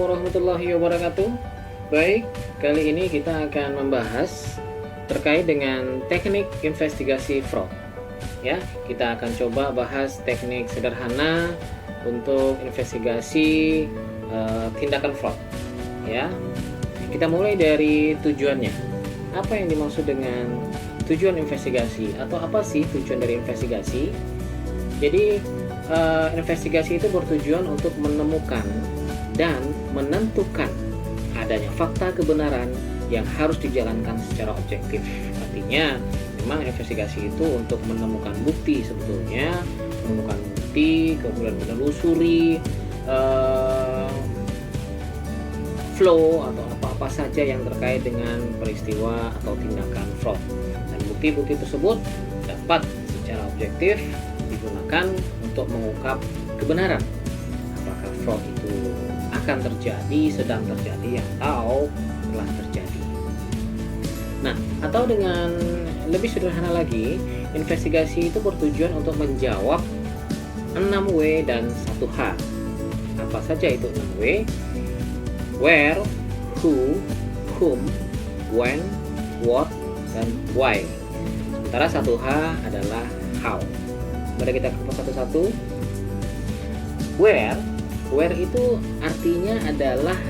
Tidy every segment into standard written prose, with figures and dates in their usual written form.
warahmatullahi wabarakatuh. Baik, kali ini kita akan membahas terkait dengan teknik investigasi fraud. Ya, kita akan coba bahas teknik sederhana untuk investigasi tindakan fraud. Ya, kita mulai dari tujuannya. Apa yang dimaksud dengan tujuan investigasi atau apa sih tujuan dari investigasi? Jadi investigasi itu bertujuan untuk menemukan dan menentukan adanya fakta kebenaran yang harus dijalankan secara objektif. Artinya, memang investigasi itu untuk menemukan bukti sebetulnya, menemukan bukti, kemudian menelusuri flow atau apa-apa saja yang terkait dengan peristiwa atau tindakan fraud. Dan bukti-bukti tersebut dapat secara objektif digunakan untuk mengungkap kebenaran apakah fraud itu akan terjadi, sedang terjadi, atau telah terjadi. Nah, atau dengan lebih sederhana lagi, investigasi itu bertujuan untuk menjawab 6W dan 1H. Apa saja itu 6W? Where, who, whom, when, what, dan why. Sementara 1H adalah how. Mari kita kupas satu-satu. Where itu artinya adalah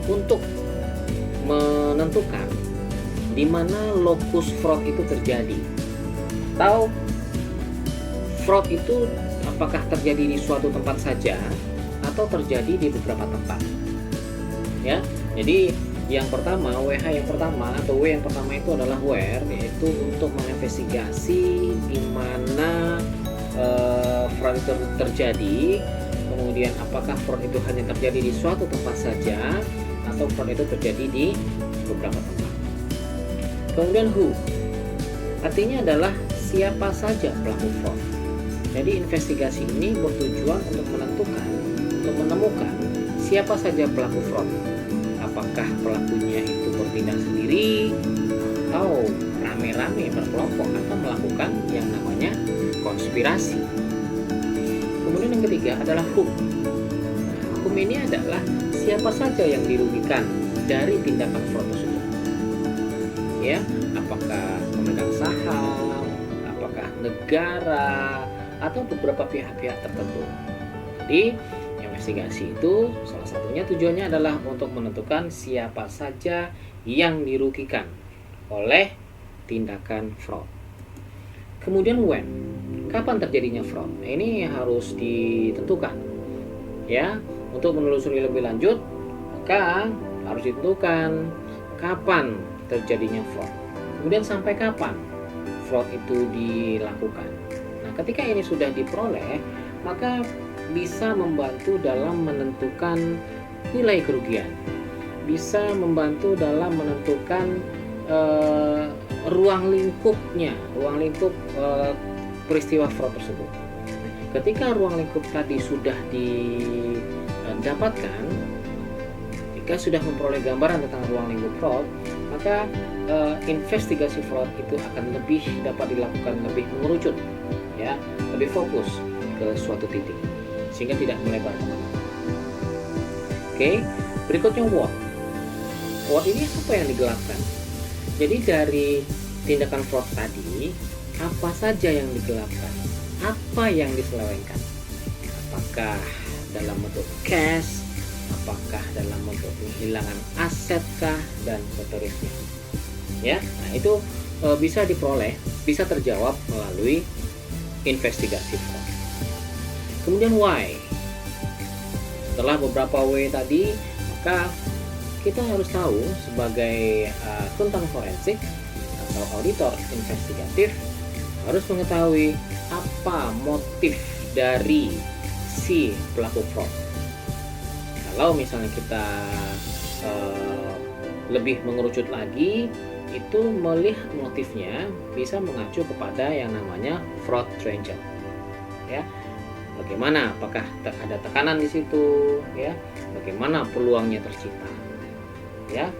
untuk menentukan di mana lokus fraud itu terjadi. Atau fraud itu apakah terjadi di suatu tempat saja atau terjadi di beberapa tempat. Ya, jadi yang pertama, WH yang pertama atau W yang pertama itu adalah where, yaitu untuk menginvestigasi di mana fraud itu terjadi. Kemudian apakah fraud itu hanya terjadi di suatu tempat saja atau fraud itu terjadi di beberapa tempat. Kemudian who, artinya adalah siapa saja pelaku fraud. Jadi investigasi ini bertujuan untuk menentukan, untuk menemukan siapa saja pelaku fraud. Apakah pelakunya itu bertindak sendiri atau rame-rame berkelompok atau melakukan yang namanya konspirasi. Kemudian yang ketiga adalah whom. Nah, whom ini adalah siapa saja yang dirugikan dari tindakan fraud tersebut. Ya, apakah pemegang saham, apakah negara, atau beberapa pihak-pihak tertentu. Jadi investigasi itu salah satunya tujuannya adalah untuk menentukan siapa saja yang dirugikan oleh tindakan fraud. Kemudian when, kapan terjadinya fraud? Nah, ini harus ditentukan. Ya, untuk menelusuri lebih lanjut, maka harus ditentukan kapan terjadinya fraud. Kemudian sampai kapan fraud itu dilakukan. Nah, ketika ini sudah diperoleh, maka bisa membantu dalam menentukan nilai kerugian, bisa membantu dalam menentukan ruang lingkup peristiwa fraud tersebut. Ketika ruang lingkup tadi sudah didapatkan, ketika sudah memperoleh gambaran tentang ruang lingkup fraud, maka investigasi fraud itu akan dapat dilakukan lebih mengerucut, ya, lebih fokus ke suatu titik, sehingga tidak melebar kemana-mana. Oke, berikutnya what. What ini apa yang digelapkan? Jadi dari tindakan fraud tadi, apa saja yang digelapkan? Apa yang diselewengkan? Apakah dalam bentuk cash? Apakah dalam bentuk kehilangan asetkah? Dan seterusnya. Ya, nah itu bisa diperoleh, bisa terjawab melalui investigasi fraud. Kemudian why. Setelah beberapa W tadi, maka kita harus tahu sebagai akuntan forensik atau auditor investigatif harus mengetahui apa motif dari si pelaku fraud. Kalau misalnya kita lebih mengerucut lagi, itu melihat motifnya bisa mengacu kepada yang namanya fraud triangle. Ya, bagaimana? Apakah ada tekanan di situ? Ya, bagaimana peluangnya tercipta? Ya,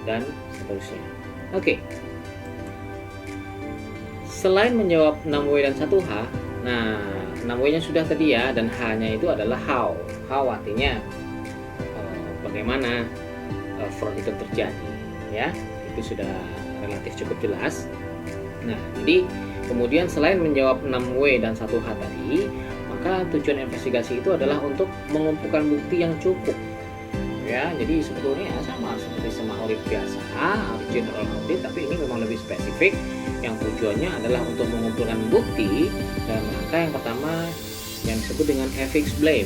dan seterusnya. Oke. Selain menjawab 6W dan 1H, nah 6W-nya sudah tadi ya, dan H-nya itu adalah how. How artinya bagaimana fraud itu terjadi, ya itu sudah relatif cukup jelas. Nah, jadi kemudian selain menjawab 6W dan 1H tadi, maka tujuan investigasi itu adalah untuk mengumpulkan bukti yang cukup. Ya, jadi sebetulnya sama seperti audit biasa, general audit, tapi ini memang lebih spesifik. Yang tujuannya adalah untuk mengumpulkan bukti dalam rangka yang pertama yang disebut dengan ethics blame.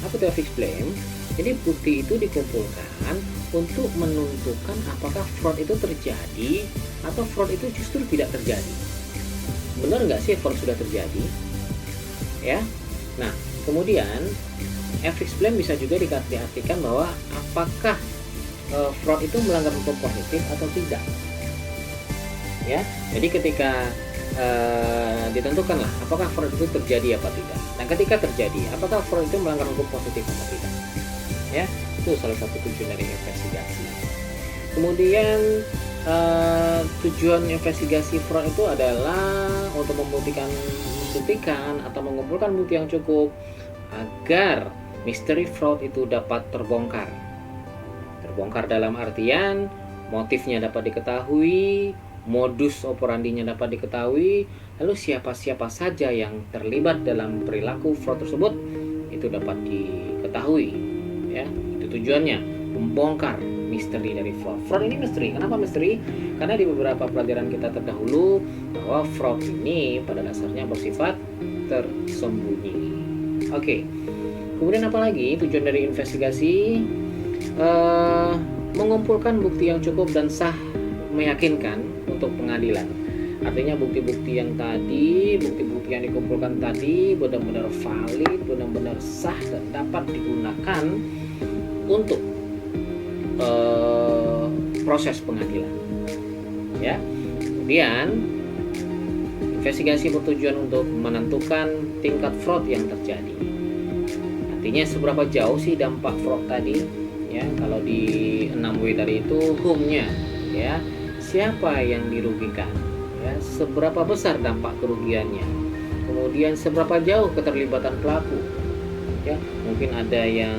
Apa itu ethics blame? Jadi bukti itu dikumpulkan untuk menentukan apakah fraud itu terjadi atau fraud itu justru tidak terjadi. Benar nggak sih fraud sudah terjadi? Ya. Nah, kemudian ethics blame bisa juga diartikan bahwa apakah fraud itu melanggar hukum positif atau tidak. Ya, jadi ketika ditentukanlah apakah fraud itu terjadi apa tidak. Dan ketika terjadi, apakah fraud itu melanggar hukum positif atau tidak. Ya, itu salah satu tujuan dari investigasi. Kemudian tujuan investigasi fraud itu adalah untuk membuktikan atau mengumpulkan bukti yang cukup agar misteri fraud itu dapat terbongkar. Terbongkar dalam artian motifnya dapat diketahui, modus operandinya dapat diketahui, lalu siapa-siapa saja yang terlibat dalam perilaku fraud tersebut itu dapat diketahui. Ya, itu tujuannya, membongkar misteri dari fraud. Fraud ini misteri. Kenapa misteri? Karena di beberapa pelajaran kita terdahulu bahwa fraud ini pada dasarnya bersifat tersembunyi. Oke. Kemudian apa lagi tujuan dari investigasi? Mengumpulkan bukti yang cukup dan sah meyakinkan untuk pengadilan. Artinya bukti-bukti yang tadi, bukti-bukti yang dikumpulkan tadi benar-benar valid, benar-benar sah dan dapat digunakan untuk proses pengadilan. Ya. Kemudian investigasi bertujuan untuk menentukan tingkat fraud yang terjadi. Artinya seberapa jauh sih dampak fraud tadi? Ya, kalau di 6W tadi itu whom-nya, ya, siapa yang dirugikan? Ya, seberapa besar dampak kerugiannya? Kemudian seberapa jauh keterlibatan pelaku? Ya, mungkin ada yang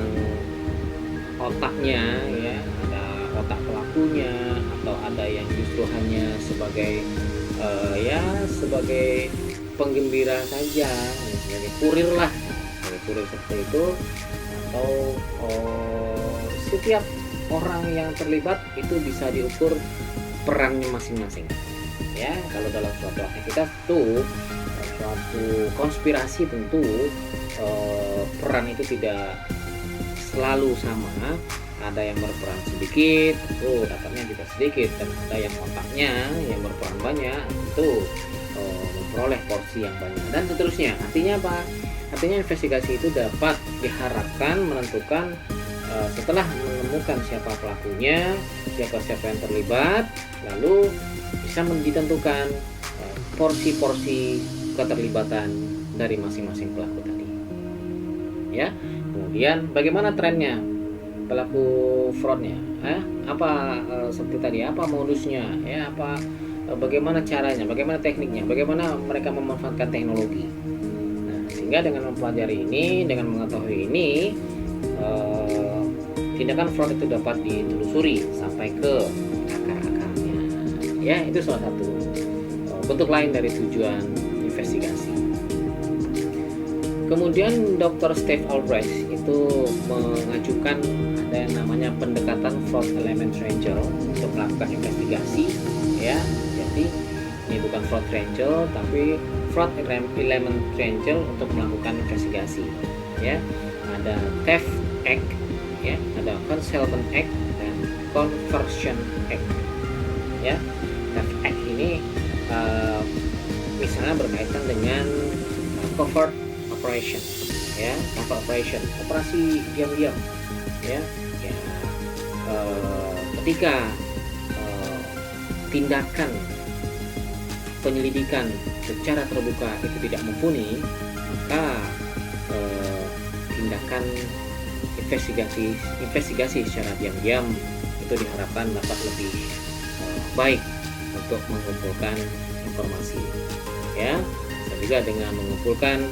otaknya, ya, ada otak pelakunya, atau ada yang justru hanya sebagai sebagai penggembira saja, sebagai kurir lah, sebagai kurir seperti itu, atau setiap orang yang terlibat itu bisa diukur perannya masing-masing. Ya, kalau dalam suatu aktivitas tuh, suatu konspirasi tentu peran itu tidak selalu sama. Ada yang berperan sedikit, tuh dapatnya juga sedikit, dan ada yang otaknya yang berperan banyak, itu memperoleh porsi yang banyak, dan seterusnya. Artinya apa? Artinya investigasi itu dapat diharapkan menentukan setelah menemukan siapa pelakunya, siapa-siapa yang terlibat, lalu bisa ditentukan porsi-porsi keterlibatan dari masing-masing pelaku tadi. Ya, kemudian bagaimana trennya pelaku fraudnya? Apa seperti tadi? Apa modusnya? Ya, bagaimana caranya? Bagaimana tekniknya? Bagaimana mereka memanfaatkan teknologi? Nah, sehingga dengan mempelajari ini, dengan mengetahui ini, tindakan fraud itu dapat ditelusuri sampai ke akar-akarnya. Ya, itu salah satu bentuk lain dari tujuan investigasi. Kemudian Dr. Steve Albrecht itu mengajukan ada yang namanya pendekatan fraud element triangle untuk melakukan investigasi. Ya, jadi ini bukan fraud triangle tapi fraud element triangle untuk melakukan investigasi. Ya, ada theft act, ya, ada concealment act dan conversion act. Ya, theft act ini misalnya berkaitan dengan covert operation, ya, covert operation, operasi diam-diam, ya, ketika tindakan penyelidikan secara terbuka itu tidak mumpuni, maka tindakan investigasi secara diam-diam itu diharapkan dapat lebih baik untuk mengumpulkan informasi. Ya, bisa juga dengan mengumpulkan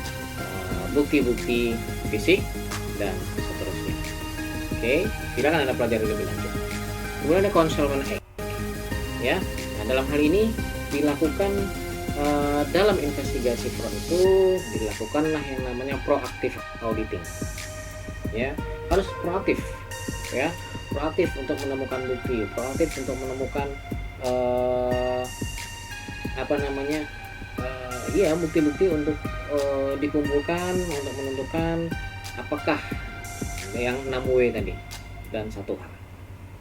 bukti-bukti fisik dan seterusnya. Oke, silakan Anda pelajari lebih lanjut. Kemudian ada concealment act, ya. Nah, dalam hal ini dilakukan dalam investigasi fraud itu dilakukanlah yang namanya proactive auditing, ya. Harus proaktif, ya, proaktif untuk menemukan bukti, proaktif untuk menemukan bukti-bukti untuk dikumpulkan untuk menentukan apakah yang 6W tadi dan 1H,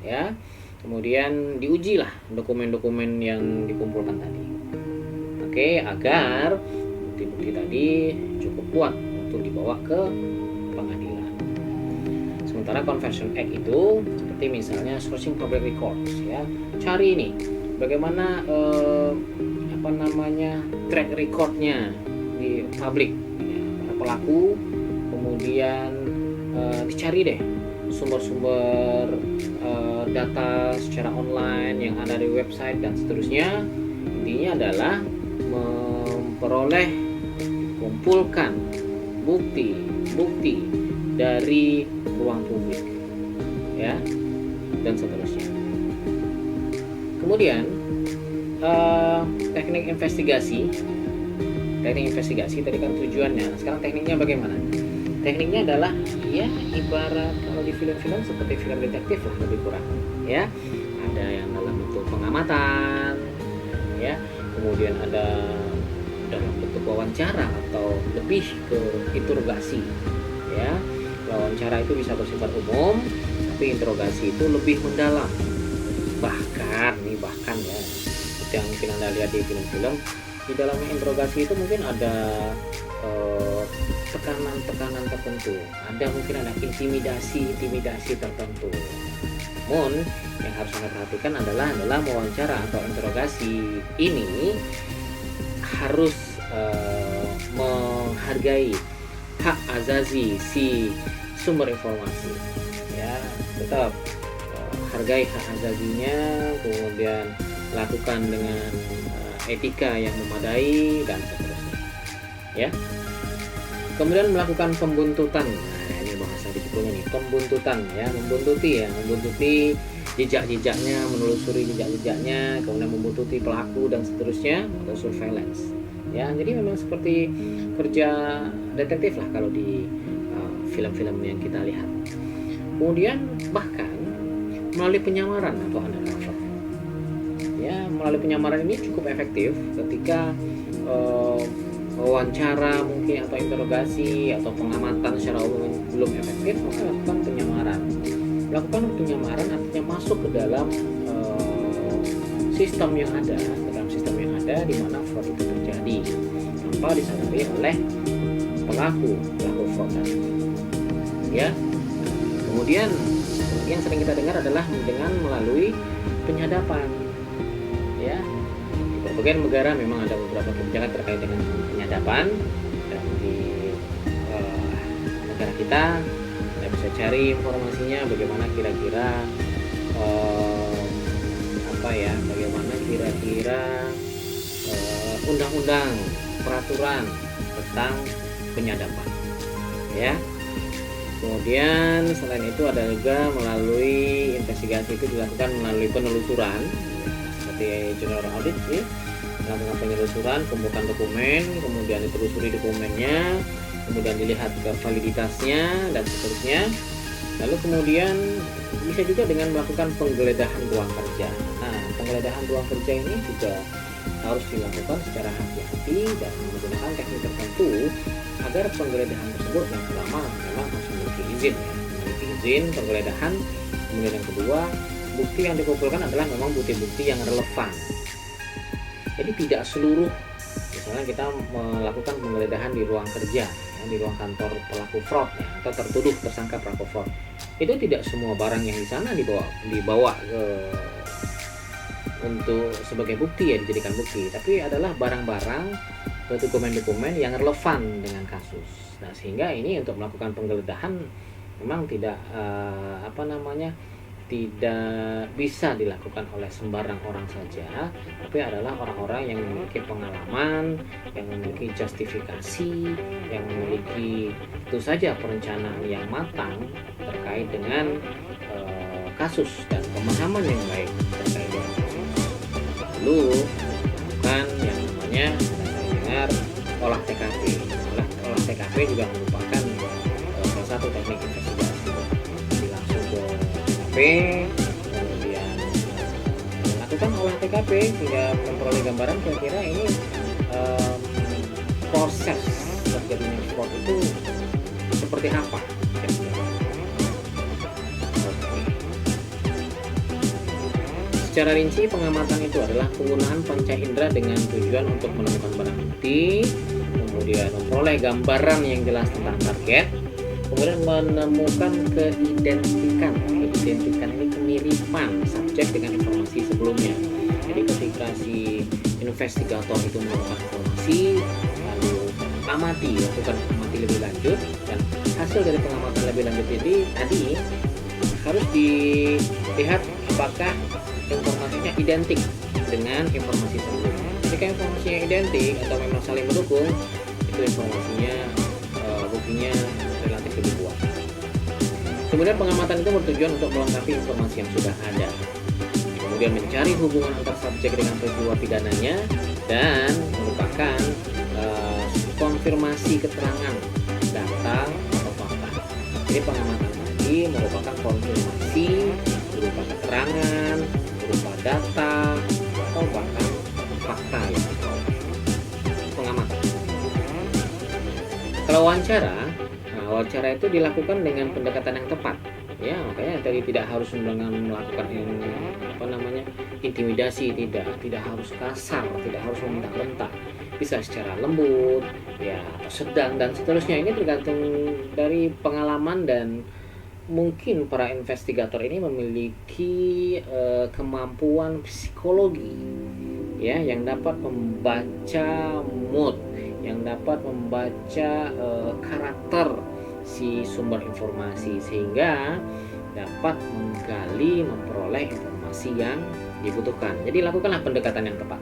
ya. Kemudian diujilah dokumen-dokumen yang dikumpulkan tadi, oke, agar bukti-bukti tadi cukup kuat untuk dibawa ke pengadilan. Sementara Conversion Act itu seperti misalnya searching public records, ya, cari ini bagaimana track recordnya di publik, ya, para pelaku, kemudian dicari deh sumber-sumber data secara online yang ada di website dan seterusnya. Intinya adalah memperoleh, kumpulkan bukti dari ruang publik, ya, dan seterusnya. Kemudian teknik investigasi tadi kan tujuannya. Sekarang tekniknya bagaimana? Tekniknya adalah, ya, ibarat kalau di film-film seperti film detektif lah lebih kurang, ya. Ada yang dalam bentuk pengamatan, ya, kemudian ada dalam bentuk wawancara atau lebih ke interogasi, ya. Wawancara itu bisa bersifat umum, tapi interogasi itu lebih mendalam. Bahkan ya, seperti yang mungkin Anda lihat di film-film, di dalamnya interogasi itu mungkin ada tekanan tertentu, mungkin ada intimidasi tertentu. Namun yang harus Anda perhatikan adalah dalam wawancara atau interogasi ini harus menghargai hak azazi si sumber informasi, ya. Tetap hargai hak azazinya, kemudian lakukan dengan etika yang memadai dan seterusnya, ya. Kemudian melakukan pembuntutan. Nah, ini bahasa di bukunya nih, pembuntutan, ya, membuntuti jejak-jejaknya, menelusuri jejak-jejaknya, kemudian membuntuti pelaku dan seterusnya, atau surveillance, ya. Jadi memang seperti kerja detektif lah kalau di film-film yang kita lihat. Kemudian bahkan melalui penyamaran atau undercover, ya, melalui penyamaran ini cukup efektif ketika wawancara mungkin atau interogasi atau pengamatan secara umum belum efektif, maka lakukan penyamaran. Melakukan penyamaran artinya masuk ke dalam sistem yang ada, di mana fraud itu terjadi tanpa disadari oleh pelaku fraud tadi, ya. Kemudian yang sering kita dengar adalah dengan melalui penyadapan, ya. Di berbagai negara memang ada beberapa kebijakan terkait dengan penyadapan, dan di negara kita bisa cari informasinya bagaimana kira-kira undang-undang peraturan tentang penyadapan, ya. Kemudian selain itu ada juga melalui investigasi itu dilakukan melalui penelusuran, seperti general audit, ya. Melakukan penelusuran, kumpulkan dokumen, kemudian ditelusuri dokumennya, kemudian dilihat ke validitasnya dan seterusnya. Lalu kemudian bisa juga dengan melakukan penggeledahan ruang kerja. Nah, penggeledahan ruang kerja ini juga harus dilakukan secara hati-hati dan menggunakan teknik tertentu agar penggeledahan tersebut yang pertama memang harus memiliki izin penggeledahan. Kemudian yang kedua, bukti yang dikumpulkan adalah memang bukti-bukti yang relevan. Jadi tidak seluruh, misalnya kita melakukan penggeledahan di ruang kerja, ya, di ruang kantor pelaku fraud, ya, atau tertuduh tersangka pelaku fraud, itu tidak semua barang yang di sana dibawa ke untuk sebagai bukti, ya, dijadikan bukti, tapi adalah barang-barang atau dokumen-dokumen yang relevan dengan kasus. Nah, sehingga ini untuk melakukan penggeledahan memang tidak tidak bisa dilakukan oleh sembarang orang saja, tapi adalah orang-orang yang memiliki pengalaman, yang memiliki justifikasi, yang memiliki tentu saja perencanaan yang matang terkait dengan kasus dan pemahaman yang baik terkait dengan kasus. Lalu melakukan yang namanya dengar olah TKP. Olah TKP juga merupakan salah satu teknik investigasi. Jadi langsung ke TKP, kemudian melakukan olah TKP hingga memperoleh gambaran kira-kira ini proses terjadinya fraud itu seperti apa. Secara rinci, pengamatan itu adalah penggunaan panca indera dengan tujuan untuk menemukan barang bukti, kemudian memperoleh gambaran yang jelas tentang target, kemudian menemukan keidentikan ini kemiripan subjek dengan informasi sebelumnya. Jadi ketika si investigator itu menemukan informasi, lalu lakukan amati lebih lanjut, dan hasil dari pengamatan lebih lanjut ini tadi harus dilihat apakah informasinya identik dengan informasi sebelumnya. Jika informasinya identik atau memang saling mendukung, itu informasinya buktinya relatif lebih kuat. Kemudian pengamatan itu bertujuan untuk melengkapi informasi yang sudah ada. Kemudian mencari hubungan antar subjek dengan peristiwa pidananya dan merupakan konfirmasi keterangan data atau fakta. Jadi pengamatan tadi merupakan konfirmasi berupa keterangan, berupa data, atau bahkan fakta yang diperoleh. Pengamatan. Kalau wawancara itu dilakukan dengan pendekatan yang tepat. Ya, makanya tadi tidak harus dengan melakukan intimidasi, tidak harus kasar, tidak harus membentak-bentak. Bisa secara lembut, ya, atau sedang dan seterusnya. Ini tergantung dari pengalaman dan mungkin para investigator ini memiliki kemampuan psikologi, ya, yang dapat membaca mood, yang dapat membaca karakter si sumber informasi sehingga dapat menggali, memperoleh informasi yang dibutuhkan. Jadi lakukanlah pendekatan yang tepat,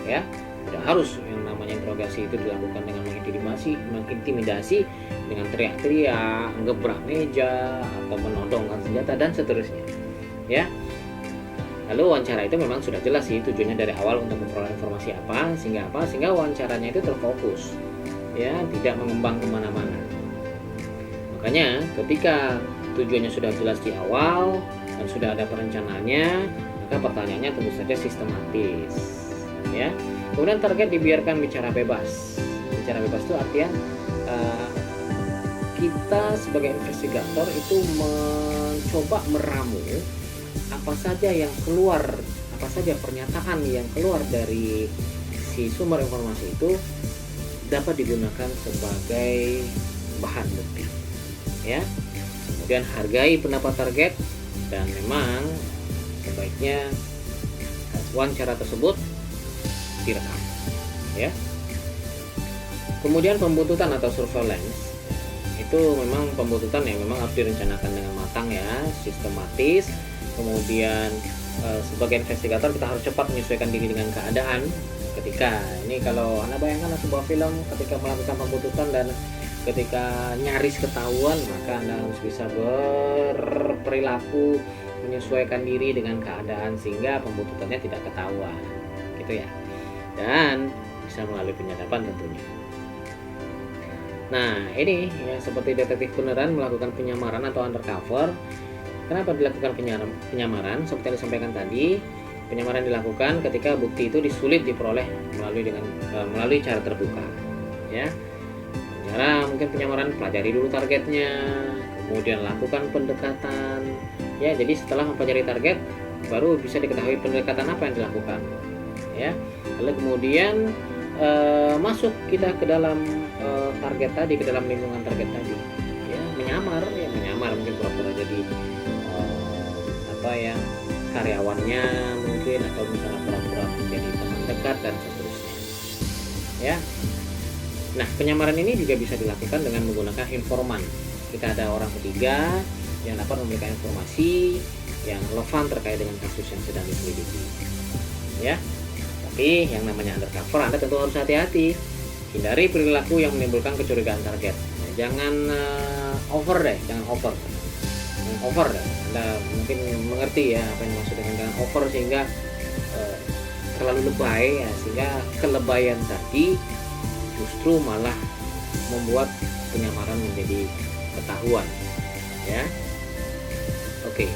ya. Tidak harus yang namanya interogasi itu dilakukan dengan mengintimidasi dengan teriak-teriak, gebrak meja, atau menodongkan senjata dan seterusnya. Ya. Lalu wawancara itu memang sudah jelas sih tujuannya dari awal untuk memperoleh informasi sehingga wawancaranya itu terfokus, ya, tidak mengembang kemana-mana. Makanya ketika tujuannya sudah jelas di awal dan sudah ada perencanaannya, maka pertanyaannya tentu saja sistematis, ya. Kemudian target dibiarkan bicara bebas. Bicara bebas itu artinya kita sebagai investigator itu mencoba meramu apa saja pernyataan yang keluar dari si sumber informasi itu dapat digunakan sebagai bahan bukti, ya. Kemudian hargai pendapat target dan memang sebaiknya wawancara tersebut direkam, ya. Kemudian pembuntutan atau surveillance itu memang pembuntutan yang memang harus direncanakan dengan matang, ya, sistematis. Kemudian sebagai investigator kita harus cepat menyesuaikan diri dengan keadaan. Ketika ini, kalau Anda bayangkan sebuah film ketika melakukan pembuntutan dan ketika nyaris ketahuan, maka Anda harus bisa berperilaku menyesuaikan diri dengan keadaan sehingga pembuntutannya tidak ketahuan, gitu ya. Dan bisa melalui penyadapan tentunya. Nah, ini ya, seperti detektif beneran melakukan penyamaran atau undercover. Kenapa dilakukan penyamaran? Seperti yang disampaikan tadi, penyamaran dilakukan ketika bukti itu disulit diperoleh melalui cara terbuka, ya. Mungkin penyamaran, pelajari dulu targetnya, kemudian lakukan pendekatan, ya. Jadi setelah mempelajari target, baru bisa diketahui pendekatan apa yang dilakukan, ya. Lalu kemudian masuk kita ke dalam target tadi, ke dalam lingkungan target tadi, ya, menyamar mungkin pura-pura jadi karyawannya mungkin, atau misalnya pura-pura menjadi teman dekat dan seterusnya, ya. Nah, penyamaran ini juga bisa dilakukan dengan menggunakan informan. Kita ada orang ketiga yang dapat memberikan informasi yang relevan terkait dengan kasus yang sedang diselidiki. Ya, tapi yang namanya undercover, Anda tentu harus hati-hati. Hindari perilaku yang menimbulkan kecurigaan target. Jangan over deh, jangan over deh. Anda mungkin mengerti ya apa yang dimaksud dengan over, sehingga terlalu lebay ya, sehingga kelebayan tadi justru malah membuat penyamaran menjadi ketahuan ya. Oke,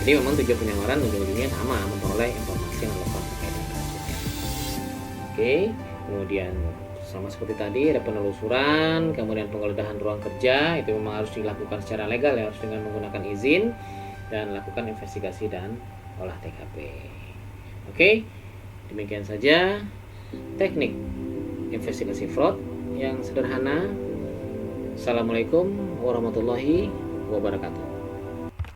jadi memang tujuan penyamaran ujung-ujungnya sama, memperoleh informasi yang relevan terkait dengan kasus. Oke, kemudian sama seperti tadi ada penelusuran, kemudian penggeledahan ruang kerja, itu memang harus dilakukan secara legal ya, harus dengan menggunakan izin, dan lakukan investigasi dan olah TKP. Oke, demikian saja teknik investigasi fraud yang sederhana. Assalamualaikum warahmatullahi wabarakatuh.